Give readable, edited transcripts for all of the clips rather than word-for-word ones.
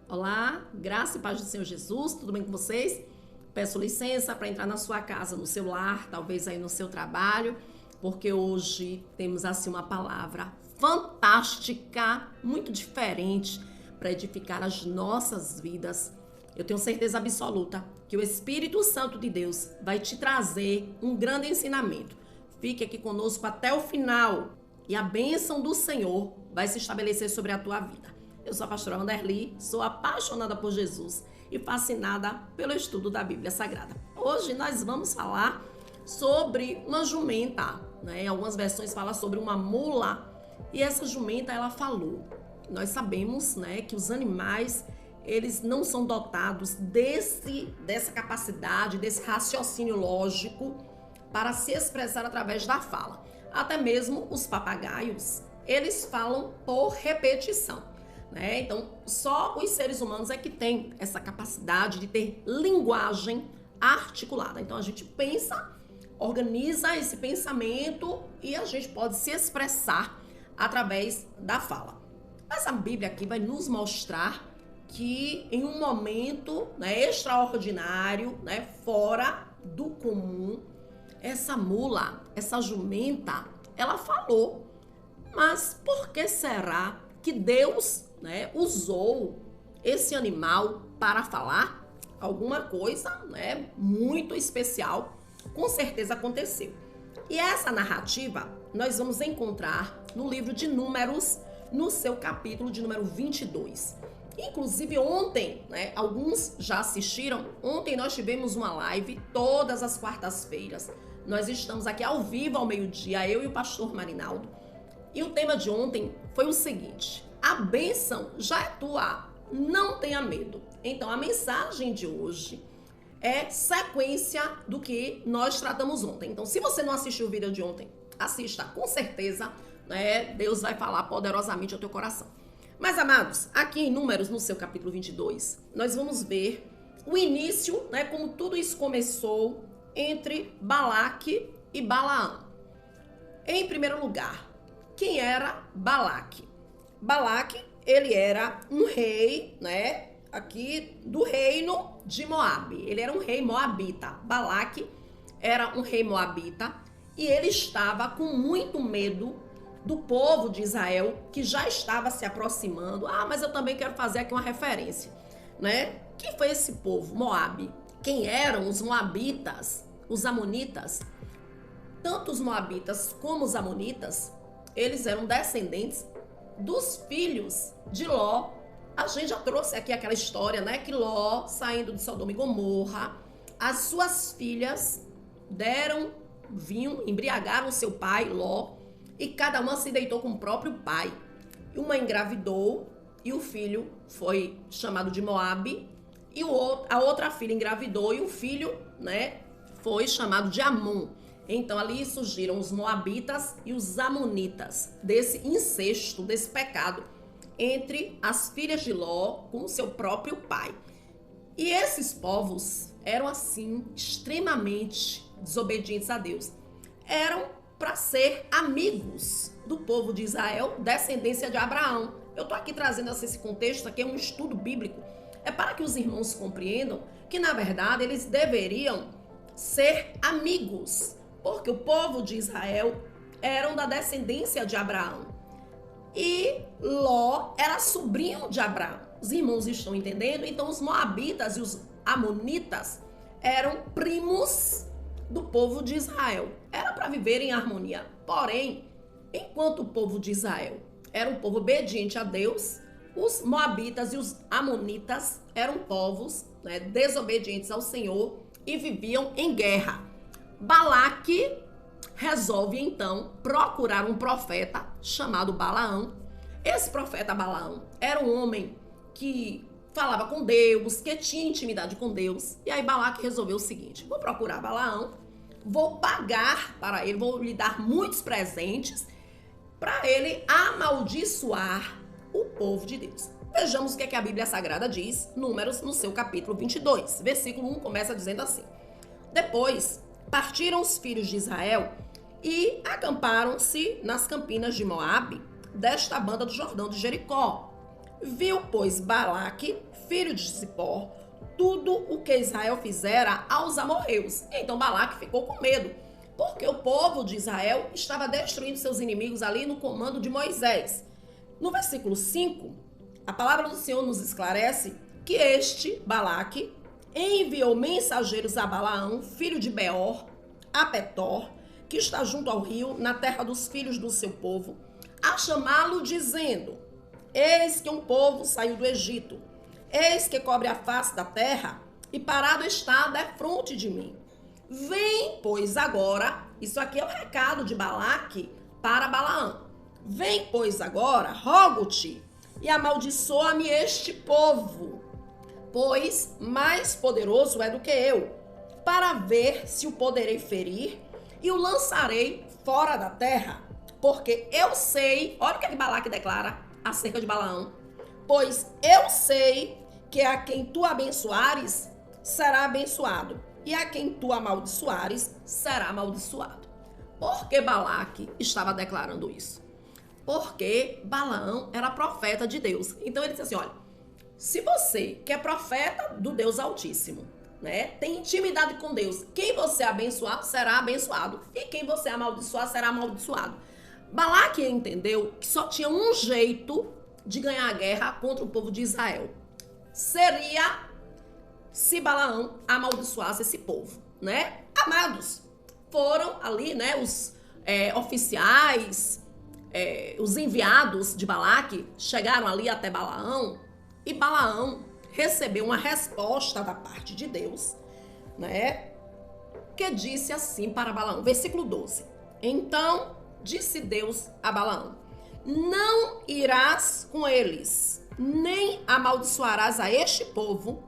Olá, graça e paz do Senhor Jesus, tudo bem com vocês? Peço licença para entrar na sua casa, no seu lar, talvez aí no seu trabalho, porque hoje temos assim uma palavra fantástica, muito diferente para edificar as nossas vidas. Eu tenho certeza absoluta que o Espírito Santo de Deus vai te trazer um grande ensinamento. Fique aqui conosco até o final e a bênção do Senhor vai se estabelecer sobre a tua vida. Eu sou a pastora Anderli, sou apaixonada por Jesus e fascinada pelo estudo da Bíblia Sagrada. Hoje nós vamos falar sobre uma jumenta, né? Algumas versões falam sobre uma mula e essa jumenta ela falou. Nós sabemos, né, que os animais eles não são dotados dessa capacidade, desse raciocínio lógico para se expressar através da fala. Até mesmo os papagaios, eles falam por repetição. Então, só os seres humanos é que têm essa capacidade de ter linguagem articulada. Então, a gente pensa, organiza esse pensamento e a gente pode se expressar através da fala. Mas a Bíblia aqui vai nos mostrar que em um momento extraordinário, fora do comum, essa mula, essa jumenta, ela falou. Mas por que será que Deus usou esse animal para falar? Alguma coisa muito especial com certeza aconteceu. E essa narrativa nós vamos encontrar no livro de Números, no seu capítulo de número 22. Inclusive ontem, alguns já assistiram, ontem nós tivemos uma live todas as quartas-feiras. Nós estamos aqui ao vivo ao meio-dia, eu e o pastor Marinaldo. E o tema de ontem foi o seguinte: a bênção já é tua, não tenha medo. Então, a mensagem de hoje é sequência do que nós tratamos ontem. Então, se você não assistiu o vídeo de ontem, assista, com certeza, Deus vai falar poderosamente ao teu coração. Mas, amados, aqui em Números, no seu capítulo 22, nós vamos ver o início, como tudo isso começou entre Balaque e Balaão. Em primeiro lugar, quem era Balaque? Balaque, ele era um rei, aqui do reino de Moabe. Ele era um rei moabita. Balaque era um rei moabita e ele estava com muito medo do povo de Israel que já estava se aproximando. Mas eu também quero fazer aqui uma referência, Quem foi esse povo? Moabe. Quem eram os moabitas? Os amonitas? Tanto os moabitas como os amonitas, eles eram descendentes dos filhos de Ló. A gente já trouxe aqui aquela história, que Ló, saindo de Sodoma e Gomorra, as suas filhas deram vinho, embriagaram seu pai, Ló, e cada uma se deitou com o próprio pai. Uma engravidou e o filho foi chamado de Moabe, e a outra filha engravidou e o filho, foi chamado de Amon. Então ali surgiram os moabitas e os amonitas, desse incesto, desse pecado entre as filhas de Ló com o seu próprio pai. E esses povos eram assim extremamente desobedientes a Deus. Eram para ser amigos do povo de Israel, descendência de Abraão. Eu estou aqui trazendo esse contexto, aqui é um estudo bíblico. É para que os irmãos compreendam que, na verdade, eles deveriam ser amigos, porque o povo de Israel eram da descendência de Abraão. E Ló era sobrinho de Abraão. Os irmãos estão entendendo? Então, os moabitas e os amonitas eram primos do povo de Israel. Era para viver em harmonia. Porém, enquanto o povo de Israel era um povo obediente a Deus, os moabitas e os amonitas eram povos desobedientes ao Senhor e viviam em guerra. Balaque resolve então procurar um profeta chamado Balaão. Esse profeta Balaão era um homem que falava com Deus, que tinha intimidade com Deus. E aí Balaque resolveu o seguinte: vou procurar Balaão, vou pagar para ele, vou lhe dar muitos presentes para ele amaldiçoar o povo de Deus. Vejamos o que a Bíblia Sagrada diz, Números, no seu capítulo 22. Versículo 1 começa dizendo assim: depois partiram os filhos de Israel e acamparam-se nas campinas de Moabe, desta banda do Jordão de Jericó. Viu, pois, Balaque, filho de Zippor, tudo o que Israel fizera aos amorreus. Então Balaque ficou com medo, porque o povo de Israel estava destruindo seus inimigos ali no comando de Moisés. No versículo 5, a palavra do Senhor nos esclarece que este, Balaque, enviou mensageiros a Balaão, filho de Beor, a Petor, que está junto ao rio, na terra dos filhos do seu povo, a chamá-lo dizendo: eis que um povo saiu do Egito, eis que cobre a face da terra, e parado está defronte de mim. Vem, pois, agora, isso aqui é o recado de Balaque para Balaão. Vem, pois, agora, rogo-te, e amaldiçoa-me este povo, pois mais poderoso é do que eu, para ver se o poderei ferir e o lançarei fora da terra. Porque eu sei, olha o que Balaque declara acerca de Balaão, pois eu sei que a quem tu abençoares será abençoado, e a quem tu amaldiçoares será amaldiçoado. Por que Balaque estava declarando isso? Porque Balaão era profeta de Deus. Então ele disse assim, olha, se você que é profeta do Deus Altíssimo, né, tem intimidade com Deus, quem você abençoar será abençoado, e quem você amaldiçoar será amaldiçoado. Balaque entendeu que só tinha um jeito de ganhar a guerra contra o povo de Israel. Seria se Balaão amaldiçoasse esse povo, né? Amados, foram ali, né, os oficiais, os enviados de Balaque, chegaram ali até Balaão, e Balaão recebeu uma resposta da parte de Deus, né? Que disse assim para Balaão, versículo 12. Então disse Deus a Balaão: não irás com eles, nem amaldiçoarás a este povo,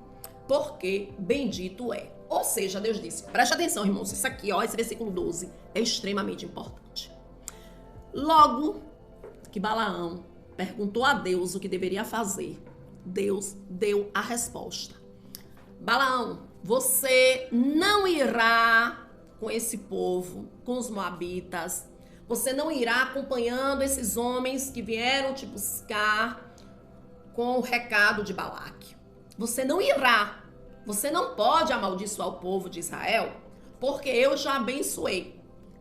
porque bendito é. Ou seja, Deus disse, preste atenção, irmãos, isso aqui, ó, esse versículo 12 é extremamente importante. Logo que Balaão perguntou a Deus o que deveria fazer, Deus deu a resposta. Balaão, você não irá com esse povo, com os moabitas, você não irá acompanhando esses homens que vieram te buscar com o recado de Balaque. Você não irá. Você não pode amaldiçoar o povo de Israel, porque eu já abençoei.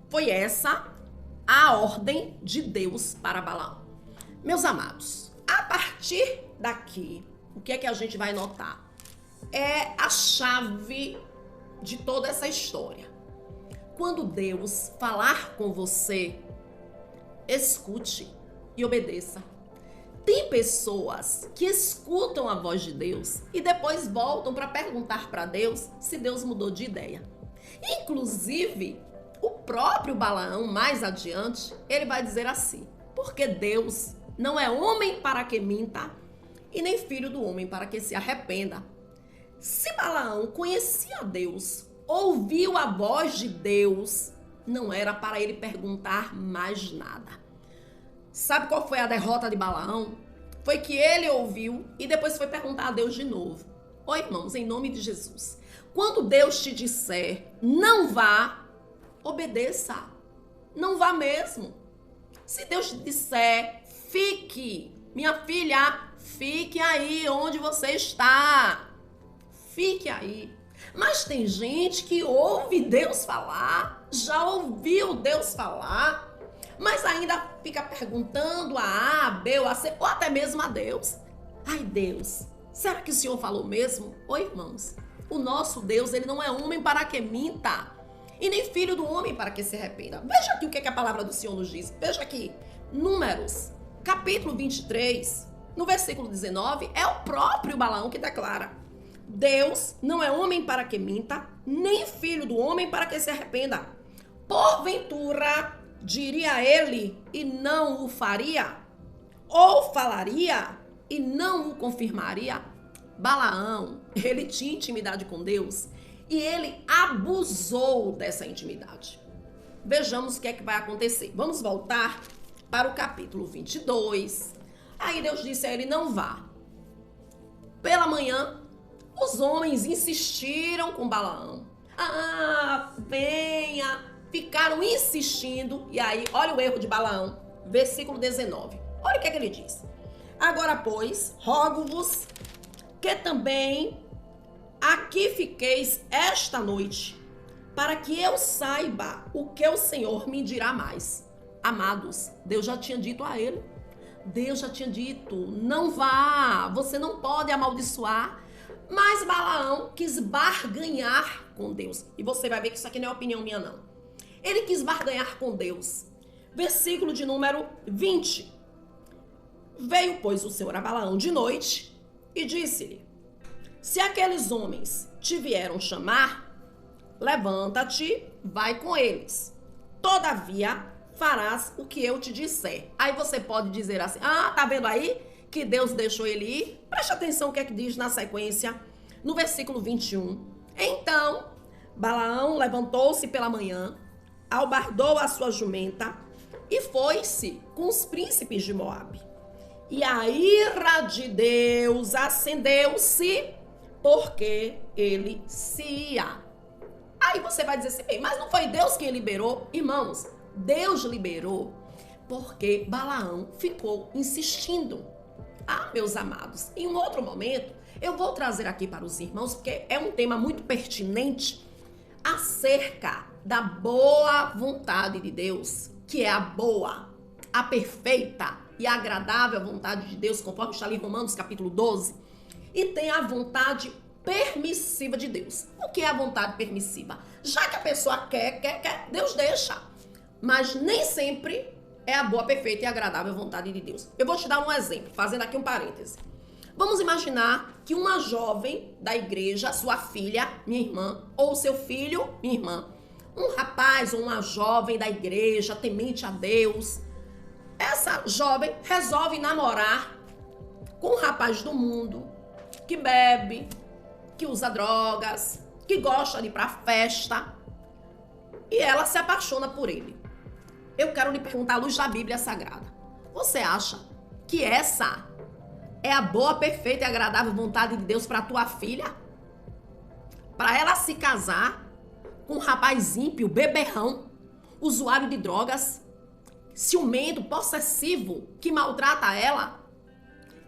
Foi essa a ordem de Deus para Balaão. Meus amados, a partir daqui, o que é que a gente vai notar? É a chave de toda essa história. Quando Deus falar com você, escute e obedeça. Tem pessoas que escutam a voz de Deus e depois voltam para perguntar para Deus se Deus mudou de ideia. Inclusive, o próprio Balaão, mais adiante, ele vai dizer assim: porque Deus não é homem para que minta e nem filho do homem para que se arrependa. Se Balaão conhecia Deus, ouviu a voz de Deus, não era para ele perguntar mais nada. Sabe qual foi a derrota de Balaão? Foi que ele ouviu e depois foi perguntar a Deus de novo. Ó, irmãos, em nome de Jesus, quando Deus te disser não vá, obedeça. Não vá mesmo. Se Deus te disser fique, minha filha, fique aí onde você está. Fique aí. Mas tem gente que ouve Deus falar, já ouviu Deus falar, mas ainda fica perguntando a A, B ou a C, ou até mesmo a Deus. Ai, Deus, será que o Senhor falou mesmo? Oi, irmãos, o nosso Deus, ele não é homem para que minta, e nem filho do homem para que se arrependa. Veja aqui o que a palavra do Senhor nos diz. Veja aqui, Números, capítulo 23, no versículo 19, é o próprio Balaão que declara: Deus não é homem para que minta, nem filho do homem para que se arrependa. Porventura, diria ele e não o faria? Ou falaria e não o confirmaria? Balaão, ele tinha intimidade com Deus e ele abusou dessa intimidade. Vejamos o que é que vai acontecer. Vamos voltar para o capítulo 22. Aí Deus disse a ele: não vá. Pela manhã, os homens insistiram com Balaão. Ah, venha. Ficaram insistindo. E aí, olha o erro de Balaão. Versículo 19. Olha o que é que ele diz. Agora, pois, rogo-vos que também aqui fiqueis esta noite, para que eu saiba o que o Senhor me dirá mais. Amados, Deus já tinha dito a ele. Deus já tinha dito, não vá, você não pode amaldiçoar. Mas Balaão quis barganhar com Deus. E você vai ver que isso aqui não é opinião minha, não. Ele quis barganhar com Deus. Versículo de número 20. Veio, pois, o Senhor a Balaão de noite e disse-lhe: se aqueles homens te vieram chamar, levanta-te, vai com eles. Todavia, farás o que eu te disser. Aí você pode dizer assim, tá vendo aí que Deus deixou ele ir? Preste atenção o que é que diz na sequência, no versículo 21. Então, Balaão levantou-se pela manhã, albardou a sua jumenta e foi-se com os príncipes de Moabe. E a ira de Deus acendeu-se porque ele se ia. Aí você vai dizer assim, bem, mas não foi Deus quem liberou? Irmãos, Deus liberou porque Balaão ficou insistindo. Meus amados, em um outro momento, eu vou trazer aqui para os irmãos, porque é um tema muito pertinente acerca da boa vontade de Deus, que é a boa, a perfeita e agradável vontade de Deus, conforme está ali em Romanos capítulo 12, e tem a vontade permissiva de Deus. O que é a vontade permissiva? Já que a pessoa quer, Deus deixa. Mas nem sempre é a boa, perfeita e agradável vontade de Deus. Eu vou te dar um exemplo, fazendo aqui um parêntese. Vamos imaginar que uma jovem da igreja, sua filha, minha irmã, ou seu filho, minha irmã, um rapaz ou uma jovem da igreja, temente a Deus, essa jovem resolve namorar com um rapaz do mundo, que bebe, que usa drogas, que gosta de ir pra festa, e ela se apaixona por ele. Eu quero lhe perguntar, à luz da Bíblia Sagrada, você acha que essa é a boa, perfeita e agradável vontade de Deus para tua filha? Para ela se casar com um rapaz ímpio, beberrão, usuário de drogas, ciumento, possessivo, que maltrata ela,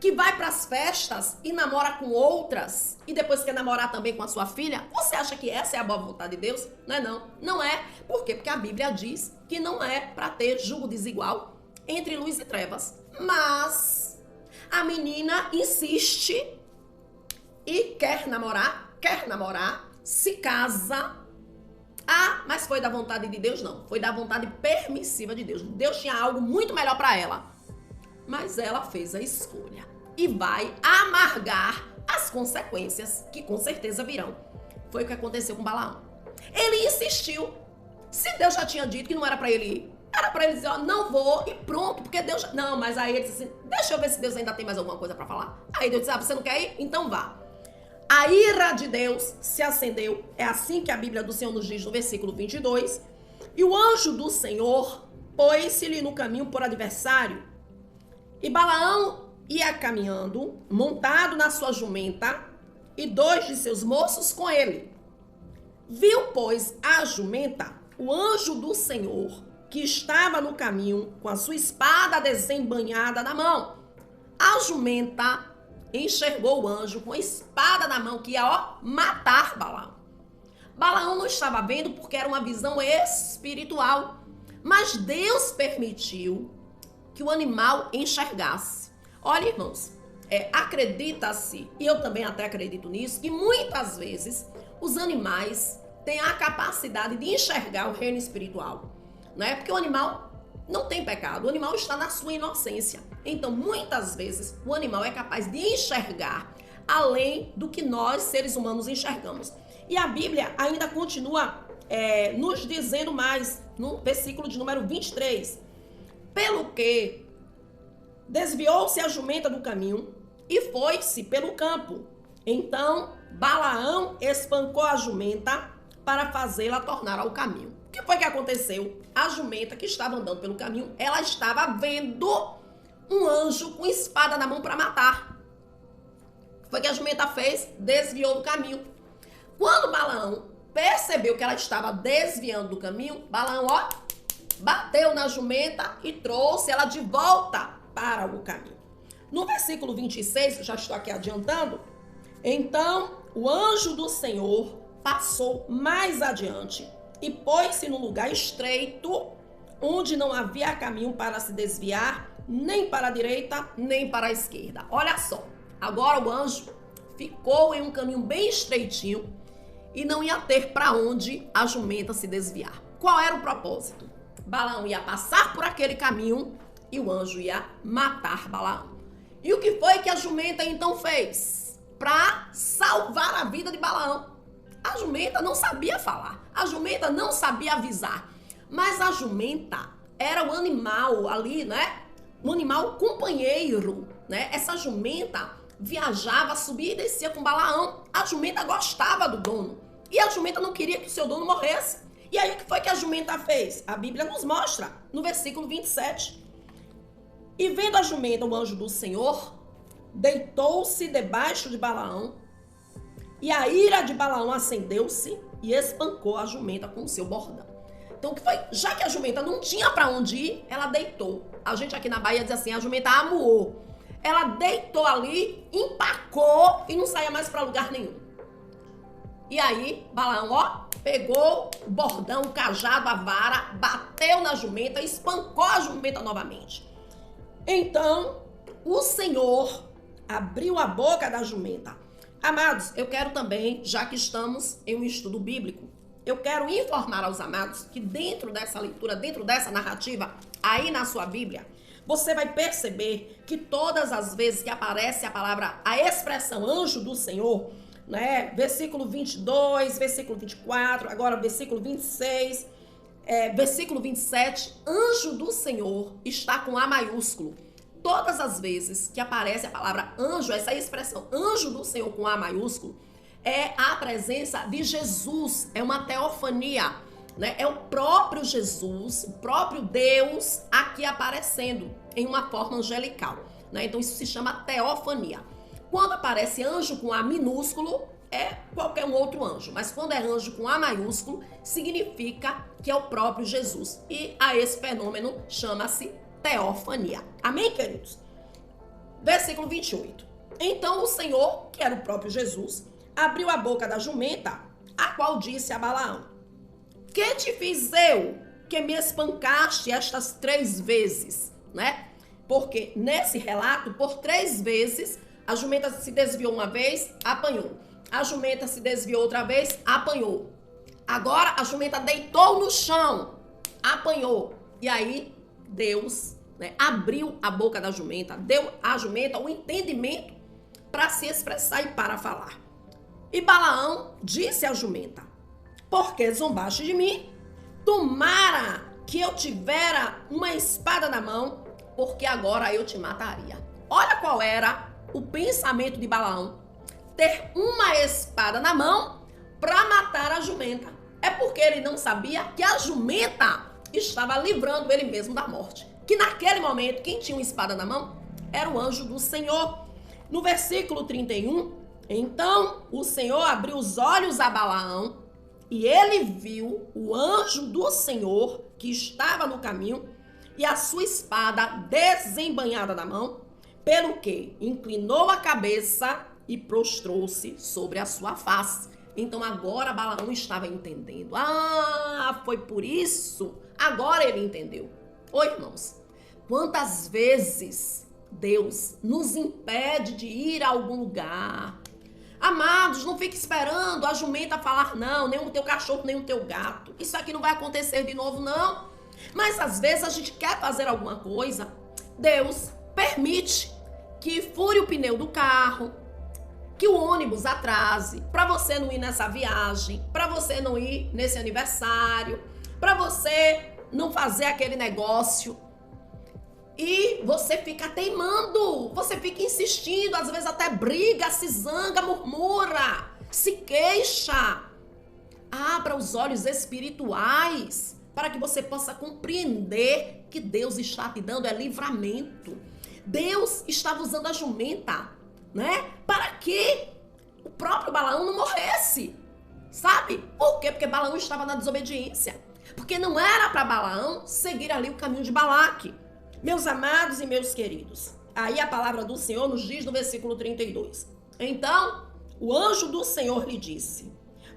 que vai para as festas e namora com outras e depois quer namorar também com a sua filha? Você acha que essa é a boa vontade de Deus? Não é não. Não é. Por quê? Porque a Bíblia diz que não é para ter julgo desigual entre luz e trevas. Mas a menina insiste e quer namorar, se casa. Mas foi da vontade de Deus? Não. Foi da vontade permissiva de Deus. Deus tinha algo muito melhor para ela. Mas ela fez a escolha e vai amargar as consequências que com certeza virão. Foi o que aconteceu com Balaão. Ele insistiu. Se Deus já tinha dito que não era para ele ir, era para ele dizer, não vou e pronto, porque Deus já... Não, mas aí ele disse assim, deixa eu ver se Deus ainda tem mais alguma coisa para falar. Aí Deus disse, você não quer ir? Então vá. A ira de Deus se acendeu. É assim que a Bíblia do Senhor nos diz no versículo 22. E o anjo do Senhor pôs-se-lhe no caminho por adversário. E Balaão ia caminhando, montado na sua jumenta, e 2 de seus moços com ele. Viu, pois, a jumenta, o anjo do Senhor, que estava no caminho, com a sua espada desembainhada na mão. A jumenta enxergou o anjo com a espada na mão, que ia, matar Balaão. Balaão não estava vendo porque era uma visão espiritual, mas Deus permitiu que o animal enxergasse. Olha, irmãos, acredita-se, e eu também até acredito nisso, que muitas vezes os animais têm a capacidade de enxergar o reino espiritual, né? Porque o animal não tem pecado, o animal está na sua inocência. Então, muitas vezes, o animal é capaz de enxergar além do que nós, seres humanos, enxergamos. E a Bíblia ainda continua nos dizendo mais, no versículo de número 23, pelo que desviou-se a jumenta do caminho e foi-se pelo campo. Então Balaão espancou a jumenta para fazê-la tornar ao caminho. O que foi que aconteceu? A jumenta que estava andando pelo caminho, ela estava vendo um anjo com espada na mão para matar. O que foi que a jumenta fez? Desviou do caminho. Quando Balaão percebeu que ela estava desviando do caminho, Balaão, bateu na jumenta e trouxe ela de volta para o caminho. No versículo 26, eu já estou aqui adiantando. Então o anjo do Senhor passou mais adiante e pôs-se no lugar estreito, onde não havia caminho para se desviar, nem para a direita, nem para a esquerda. Olha só, agora o anjo ficou em um caminho bem estreitinho e não ia ter para onde a jumenta se desviar. Qual era o propósito? Balaão ia passar por aquele caminho e o anjo ia matar Balaão. E o que foi que a jumenta então fez para salvar a vida de Balaão? A jumenta não sabia falar, a jumenta não sabia avisar, mas a jumenta era o animal ali, né? Um animal companheiro, né? Essa jumenta viajava, subia e descia com Balaão. A jumenta gostava do dono e a jumenta não queria que o seu dono morresse. E aí o que foi que a jumenta fez? A Bíblia nos mostra no versículo 27. E vendo a jumenta o anjo do Senhor, deitou-se debaixo de Balaão, e a ira de Balaão acendeu-se e espancou a jumenta com o seu bordão. Então, o que foi? Já que a jumenta não tinha para onde ir, ela deitou. A gente aqui na Bahia diz assim, a jumenta amuou. Ela deitou ali, empacou e não saía mais para lugar nenhum. E aí, Balaão, ó, pegou o bordão, o cajado, a vara, bateu na jumenta, espancou a jumenta novamente. Então, o Senhor abriu a boca da jumenta. Amados, eu quero também, já que estamos em um estudo bíblico, eu quero informar aos amados que dentro dessa leitura, dentro dessa narrativa, aí na sua Bíblia, você vai perceber que todas as vezes que aparece a palavra, a expressão anjo do Senhor, né? Versículo 22, versículo 24, agora versículo 26, versículo 27, anjo do Senhor está com A maiúsculo. Todas as vezes que aparece a palavra anjo, essa expressão anjo do Senhor com A maiúsculo, é a presença de Jesus, é uma teofania, né? É o próprio Jesus, o próprio Deus aqui aparecendo em uma forma angelical, né? Então isso se chama teofania. Quando aparece anjo com A minúsculo, é qualquer um outro anjo, mas quando é anjo com A maiúsculo, significa que é o próprio Jesus. E a esse fenômeno chama-se teofania. Amém, queridos? Versículo 28. Então o Senhor, que era o próprio Jesus, abriu a boca da jumenta, a qual disse a Balaão: que te fiz eu, que me espancaste estas 3 vezes, né? Porque nesse relato, por 3 vezes, a jumenta se desviou uma vez, apanhou. A jumenta se desviou outra vez, apanhou. Agora a jumenta deitou no chão, apanhou. E aí Deus, né, abriu a boca da jumenta, deu à jumenta o entendimento para se expressar e para falar. E Balaão disse à jumenta: por que zombaste de mim? Tomara que eu tivera uma espada na mão, porque agora eu te mataria. Olha qual era o pensamento de Balaão: ter uma espada na mão para matar a jumenta. É porque ele não sabia que a jumenta estava livrando ele mesmo da morte. Que naquele momento, quem tinha uma espada na mão era o anjo do Senhor. No versículo 31, então o Senhor abriu os olhos a Balaão e ele viu o anjo do Senhor que estava no caminho e a sua espada desembainhada na mão, pelo que inclinou a cabeça e prostrou-se sobre a sua face. Então agora Balaão estava entendendo. Ah, foi por isso. Agora ele entendeu. Oi, irmãos. Quantas vezes Deus nos impede de ir a algum lugar? Amados, não fique esperando a jumenta falar não, nem o teu cachorro, nem o teu gato. Isso aqui não vai acontecer de novo, não. Mas às vezes a gente quer fazer alguma coisa, Deus permite que fure o pneu do carro, que o ônibus atrase, para você não ir nessa viagem, para você não ir nesse aniversário, para você não fazer aquele negócio. E você fica teimando, você fica insistindo, às vezes até briga, se zanga, murmura, se queixa. Abra os olhos espirituais para que você possa compreender que Deus está te dando livramento. Deus estava usando a jumenta, né? Para que o próprio Balaão não morresse, sabe? Por quê? Porque Balaão estava na desobediência. Porque não era para Balaão seguir ali o caminho de Balaque. Meus amados e meus queridos, Aí a palavra do Senhor nos diz no versículo 32. Então, o anjo do Senhor lhe disse: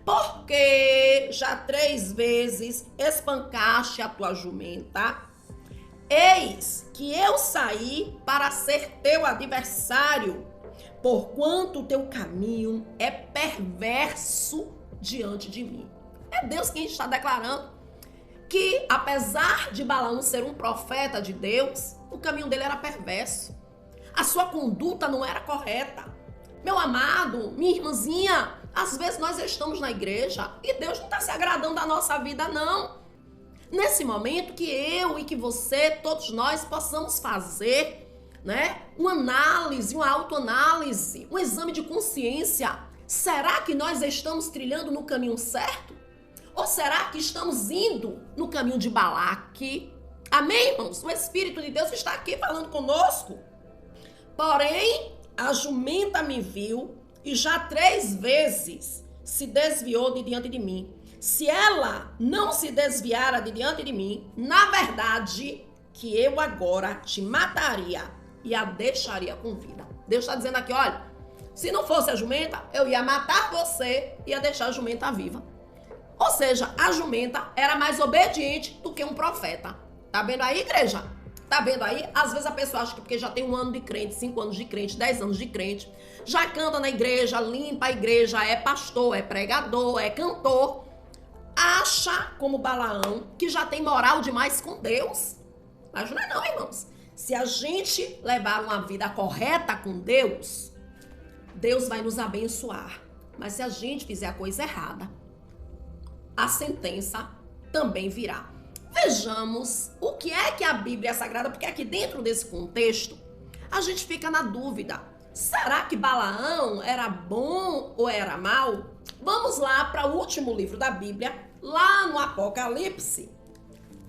porque já 3 vezes espancaste a tua jumenta, eis que eu saí para ser teu adversário, porquanto o teu caminho é perverso diante de mim. É Deus quem está declarando que, apesar de Balaão ser um profeta de Deus, o caminho dele era perverso. A sua conduta não era correta. Meu amado, minha irmãzinha, às vezes nós estamos na igreja e Deus não está se agradando da nossa vida, não. Nesse momento que eu e que você, todos nós, possamos fazer, né, uma análise, uma autoanálise, um exame de consciência. Será que nós estamos trilhando no caminho certo? Ou será que estamos indo no caminho de Balaque? Amém, irmãos? O Espírito de Deus está aqui falando conosco. Porém, a jumenta me viu e já 3 vezes se desviou de diante de mim. Se ela não se desviara de diante de mim, na verdade, que eu agora te mataria e a deixaria com vida. Deus está dizendo aqui, olha, se não fosse a jumenta, eu ia matar você e ia deixar a jumenta viva. Ou seja, a jumenta era mais obediente do que um profeta. Tá vendo aí, igreja? Tá vendo aí? Às vezes a pessoa acha que porque já tem 1 ano de crente, 5 anos de crente, 10 anos de crente, já canta na igreja, limpa a igreja, é pastor, é pregador, é cantor, acha, como Balaão, que já tem moral demais com Deus. Mas não é não, irmãos. Se a gente levar uma vida correta com Deus, Deus vai nos abençoar. Mas se a gente fizer a coisa errada, a sentença também virá. Vejamos o que é que a Bíblia é sagrada, porque aqui dentro desse contexto, a gente fica na dúvida. Será que Balaão era bom ou era mau? Vamos lá para o último livro da Bíblia, lá no Apocalipse.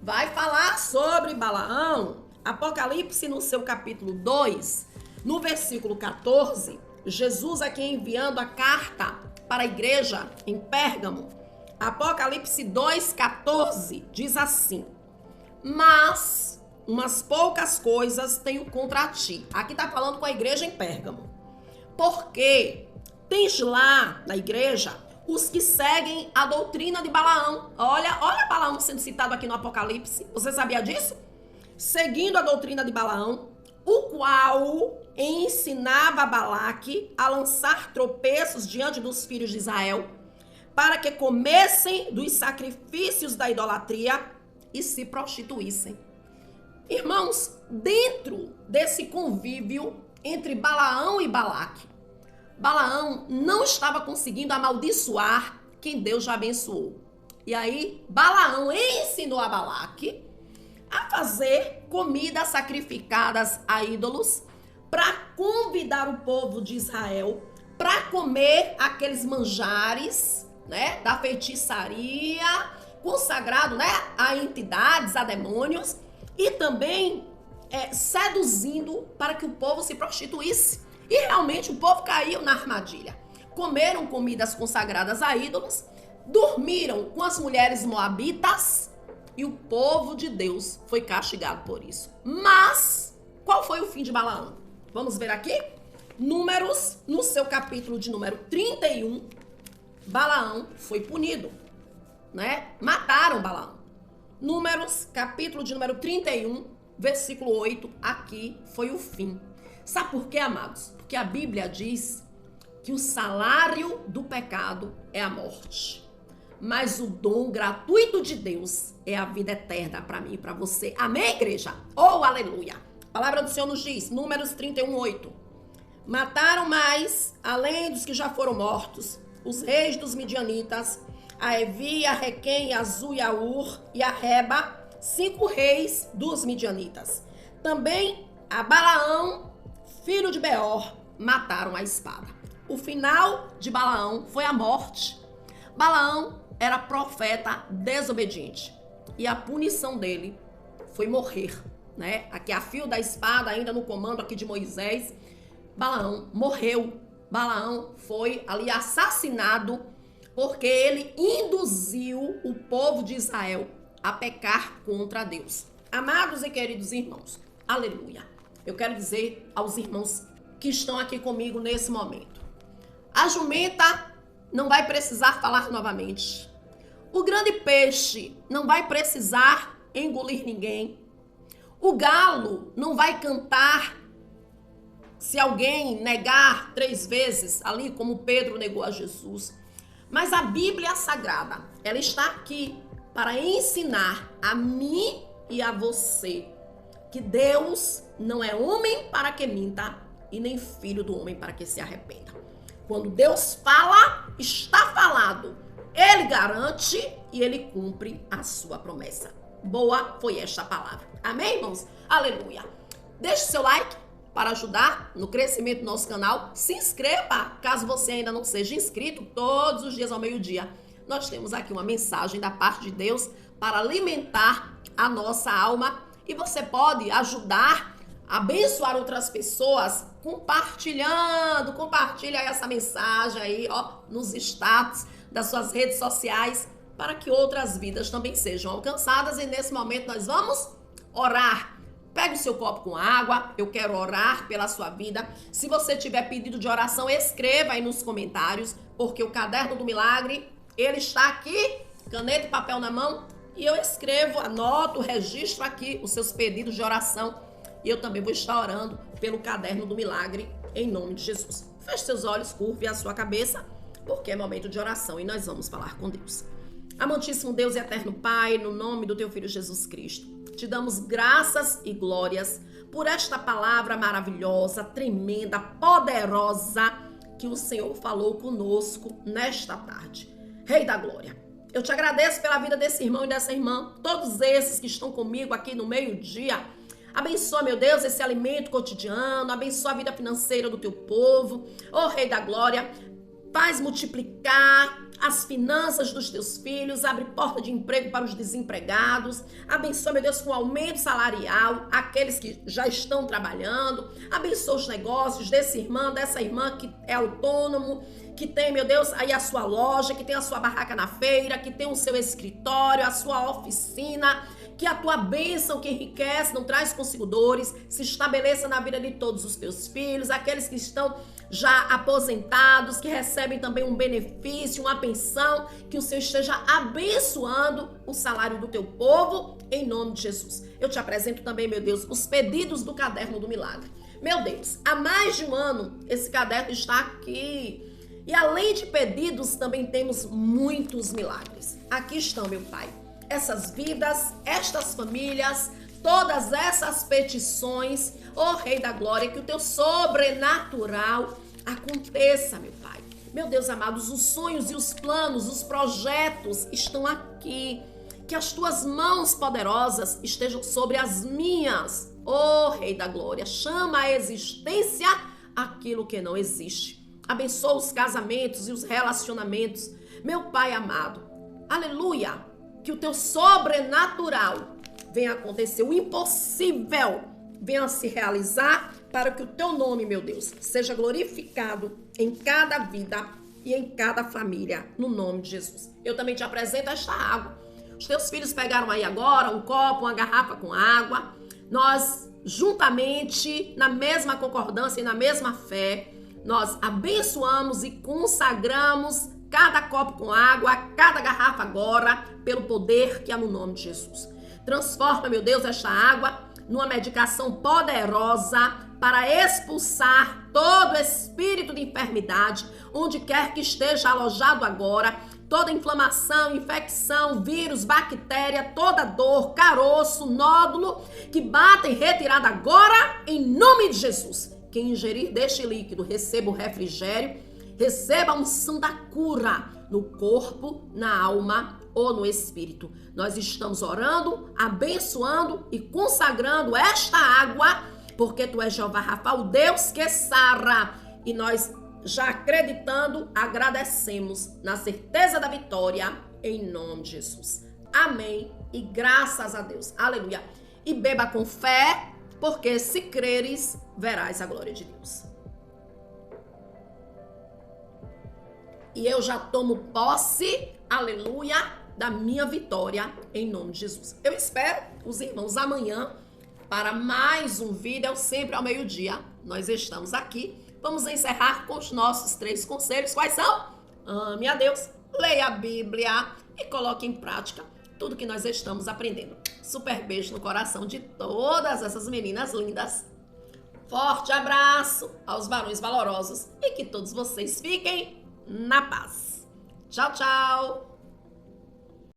Vai falar sobre Balaão. Apocalipse no seu capítulo 2, no versículo 14, Jesus aqui enviando a carta para a igreja em Pérgamo. Apocalipse 2,14 diz assim: mas umas poucas coisas tenho contra ti. Aqui está falando com a igreja em Pérgamo. Porque tens lá na igreja os que seguem a doutrina de Balaão. Olha Balaão sendo citado aqui no Apocalipse. Você sabia disso? Seguindo a doutrina de Balaão, o qual ensinava a Balaque a lançar tropeços diante dos filhos de Israel, para que comessem dos sacrifícios da idolatria e se prostituíssem. Irmãos, dentro desse convívio entre Balaão e Balaque, Balaão não estava conseguindo amaldiçoar quem Deus já abençoou. E aí, Balaão ensinou a Balaque a fazer comidas sacrificadas a ídolos para convidar o povo de Israel para comer aqueles manjares, né, da feitiçaria, consagrado, né, a entidades, a demônios, e também seduzindo para que o povo se prostituísse. E realmente o povo caiu na armadilha. Comeram comidas consagradas a ídolos, dormiram com as mulheres moabitas e o povo de Deus foi castigado por isso. Mas qual foi o fim de Balaão? Vamos ver aqui? Números, no seu capítulo de número 31, Balaão foi punido, né? Mataram Balaão. Números, capítulo de número 31, versículo 8, aqui foi o fim. Sabe por quê, amados? Porque a Bíblia diz que o salário do pecado é a morte, mas o dom gratuito de Deus é a vida eterna para mim e para você. Amém, igreja? Oh, aleluia! A palavra do Senhor nos diz, Números 31, 8. Mataram mais, além dos que já foram mortos, os reis dos midianitas, a Evi, a Requém, a Zu e a Ur e a Reba, 5 reis dos midianitas. Também a Balaão, filho de Beor, mataram a espada. O final de Balaão foi a morte. Balaão era profeta desobediente e a punição dele foi morrer, né? Aqui a fio da espada, ainda no comando aqui de Moisés, Balaão morreu. Balaão foi ali assassinado porque ele induziu o povo de Israel a pecar contra Deus. Amados e queridos irmãos, aleluia. eu quero dizer aos irmãos que estão aqui comigo nesse momento. A jumenta não vai precisar falar novamente. O grande peixe não vai precisar engolir ninguém. O galo não vai cantar se alguém negar 3 vezes, ali como Pedro negou a Jesus. Mas a Bíblia Sagrada, ela está aqui para ensinar a mim e a você que Deus não é homem para que minta e nem filho do homem para que se arrependa. Quando Deus fala, está falado. Ele garante e ele cumpre a sua promessa. Boa foi esta palavra. Amém, irmãos? Aleluia. Deixe seu like para ajudar no crescimento do nosso canal. Se inscreva, caso você ainda não seja inscrito, todos os dias ao meio-dia. Nós temos aqui uma mensagem da parte de Deus para alimentar a nossa alma. E você pode ajudar, abençoar outras pessoas compartilhando. Compartilha essa mensagem aí, ó, nos status das suas redes sociais, para que outras vidas também sejam alcançadas. E nesse momento nós vamos orar. Pega o seu copo com água, eu quero orar pela sua vida. Se você tiver pedido de oração, escreva aí nos comentários, porque o Caderno do Milagre, ele está aqui, caneta e papel na mão, e eu escrevo, anoto, registro aqui os seus pedidos de oração, e eu também vou estar orando pelo Caderno do Milagre, em nome de Jesus. Feche seus olhos, curve a sua cabeça, porque é momento de oração e nós vamos falar com Deus. Amantíssimo Deus e eterno Pai, no nome do teu Filho Jesus Cristo, te damos graças e glórias por esta palavra maravilhosa, tremenda, poderosa, que o Senhor falou conosco nesta tarde. Rei da glória, eu te agradeço pela vida desse irmão e dessa irmã, todos esses que estão comigo aqui no meio-dia. Abençoa, meu Deus, esse alimento cotidiano, abençoa a vida financeira do teu povo. Ó Rei da glória, faz multiplicar as finanças dos teus filhos, abre porta de emprego para os desempregados, abençoa, meu Deus, com aumento salarial, aqueles que já estão trabalhando, abençoa os negócios desse irmão, dessa irmã que é autônomo, que tem, meu Deus, aí a sua loja, que tem a sua barraca na feira, que tem o seu escritório, a sua oficina, que a tua bênção que enriquece, não traz consigo dores, se estabeleça na vida de todos os teus filhos, aqueles que estão já aposentados, que recebem também um benefício, uma pensão, que o Senhor esteja abençoando o salário do teu povo, em nome de Jesus. Eu te apresento também, meu Deus, os pedidos do Caderno do Milagre. Meu Deus, há mais de um ano esse caderno está aqui. E além de pedidos, também temos muitos milagres. Aqui estão, meu Pai, essas vidas, estas famílias, todas essas petições, ó Rei da Glória, que o teu sobrenatural aconteça, meu Pai. Meu Deus amados, os sonhos e os planos, os projetos estão aqui. Que as tuas mãos poderosas estejam sobre as minhas, ó Rei da Glória. Chama a existência aquilo que não existe. Abençoa os casamentos e os relacionamentos, meu Pai amado. Aleluia! Que o teu sobrenatural venha acontecer, o impossível venha se realizar, para que o teu nome, meu Deus, seja glorificado em cada vida e em cada família, no nome de Jesus. Eu também te apresento esta água. Os teus filhos pegaram aí agora um copo, uma garrafa com água. Nós, juntamente, na mesma concordância e na mesma fé, nós abençoamos e consagramos cada copo com água, cada garrafa agora, pelo poder que há no nome de Jesus. Transforma, meu Deus, esta água numa medicação poderosa para expulsar todo espírito de enfermidade, onde quer que esteja alojado agora, toda inflamação, infecção, vírus, bactéria, toda dor, caroço, nódulo, que bata em retirada agora, em nome de Jesus. Quem ingerir deste líquido, receba o refrigério, receba a unção da cura no corpo, na alma ou no espírito. Nós estamos orando, abençoando e consagrando esta água, porque tu és Jeová Rafa, o Deus que sara. E nós, já acreditando, agradecemos na certeza da vitória, em nome de Jesus. Amém e graças a Deus. Aleluia. E beba com fé, porque se creres, verás a glória de Deus. E eu já tomo posse, aleluia, da minha vitória, em nome de Jesus. Eu espero os irmãos amanhã para mais um vídeo, sempre ao meio-dia. Nós estamos aqui. Vamos encerrar com os nossos 3 conselhos. Quais são? Ame a Deus, leia a Bíblia e coloque em prática tudo que nós estamos aprendendo. Super beijo no coração de todas essas meninas lindas. Forte abraço aos varões valorosos e que todos vocês fiquem na paz. Tchau, tchau!